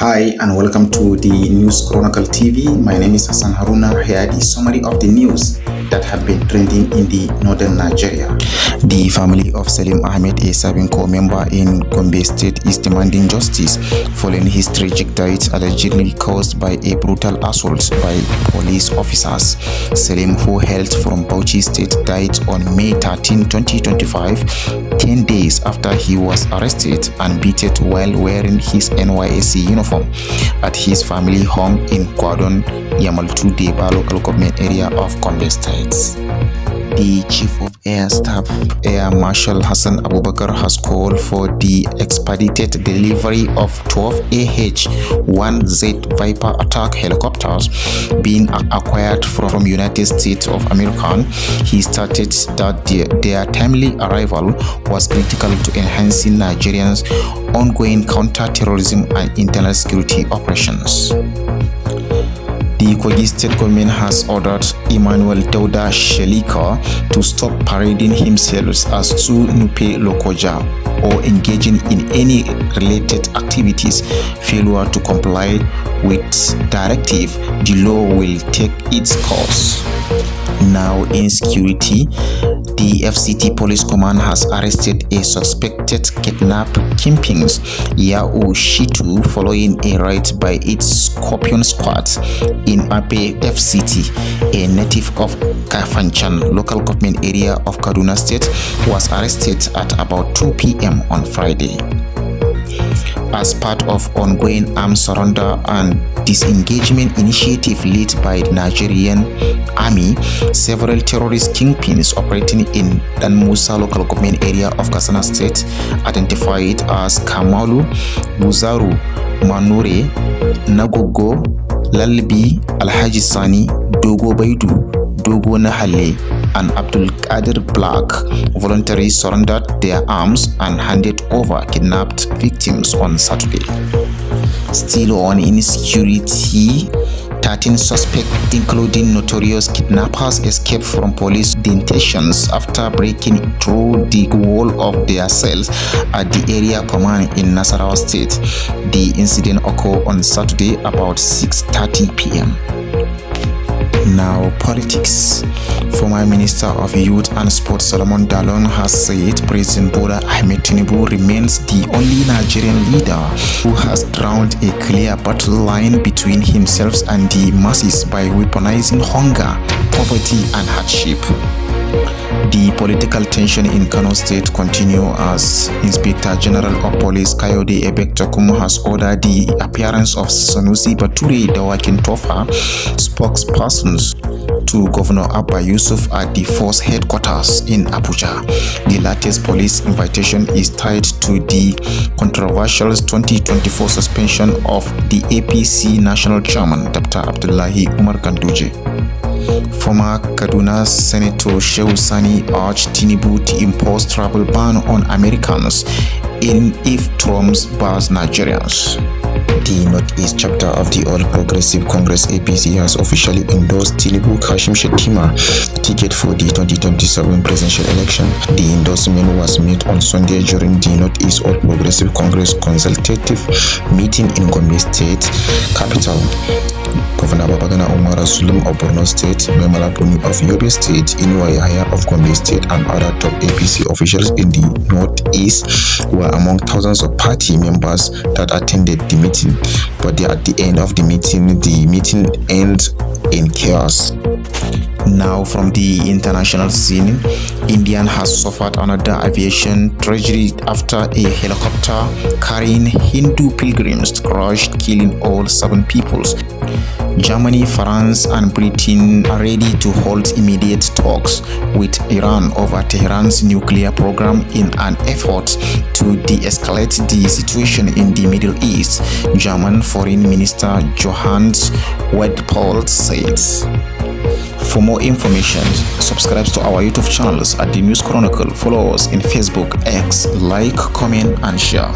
Hi and welcome to the News Chronicle TV. My name is Hassan Haruna. Here is the summary of the news that have been trending in the northern Nigeria. The family of Salim Ahmed, a serving corps member in Gombe State, is demanding justice following his tragic death allegedly caused by a brutal assault by police officers. Salim, who hailed from Bauchi State, died on May 13, 2025, 10 days after he was arrested and beaten while wearing his NYSC uniform at his family home in Kwadon, Yamaltu Deba local government area of Gombe State. The Chief of Air Staff, Air Marshal Hassan Abubakar, has called for the expedited delivery of 12 AH-1Z Viper attack helicopters being acquired from United States of America. He stated that their timely arrival was critical to enhancing Nigerians' ongoing counter-terrorism and internal security operations. The Kogi State government has ordered Emmanuel Dauda Shelika to stop parading himself as Tsu Nupe Lokoja or engaging in any related activities. Failure to comply with directive, the law will take its course. Now, insecurity. The FCT Police Command has arrested a suspected kidnappings Yao Shitu following a raid by its Scorpion Squad in Ape FCT. A native of Kafanchan local government area of Kaduna State was arrested at about 2 p.m. on Friday. As part of ongoing armed surrender and disengagement initiative led by the Nigerian Army, several terrorist kingpins operating in Dan Musa local government area of Katsina State, identified as Kamalu, Buzaru, Manure, Nagogo, Lalbi, Alhaji Sani, Dogo Baidu, Dogo Nahale, and Abdul Qadir Black voluntarily surrendered their arms and handed over kidnapped victims on Saturday. Still on insecurity, 13 suspects, including notorious kidnappers, escaped from police detentions after breaking through the wall of their cells at the area command in Nasarawa State. The incident occurred on Saturday about 6:30 p.m. Now, politics. Former Minister of Youth and Sport Solomon Dalon has said President Bola Ahmed Tinubu remains the only Nigerian leader who has drawn a clear battle line between himself and the masses by weaponizing hunger, poverty, and hardship. The political tension in Kano State continues as Inspector General of Police Kayode Ebektakum has ordered the appearance of Sanusi Bature Dawakin Tofa, spokespersons to Governor Abba Yusuf at the force headquarters in Abuja. The latest police invitation is tied to the controversial 2024 suspension of the APC National Chairman Dr. Abdullahi Umar Ganduje. Former Kaduna Senator Shehu Sani urged Tinubu to impose travel ban on Americans if Trump bars Nigerians. The Northeast chapter of the All Progressive Congress APC has officially endorsed Tinubu Kashim Shettima ticket for the 2027 presidential election. The endorsement was made on Sunday during the Northeast All Progressive Congress consultative meeting in Gombe State capital. Governor Babagana Umar Zulum of Borno State, Memala Buni of Yobe State, Inuwa Yahaya of Gombe State, and other top APC officials in the Northeast were among thousands of party members that attended the meeting. But at the end of the meeting ended in chaos. Now, from the international scene, India has suffered another aviation tragedy after a helicopter carrying Hindu pilgrims crashed, killing all 7 people. Germany, France, and Britain are ready to hold immediate talks with Iran over Tehran's nuclear program in an effort to de-escalate the situation in the Middle East, German Foreign Minister Johannes Wedpol says. For more information, subscribe to our YouTube channels at the News Chronicle. Follow us in Facebook, X, like, comment, and share.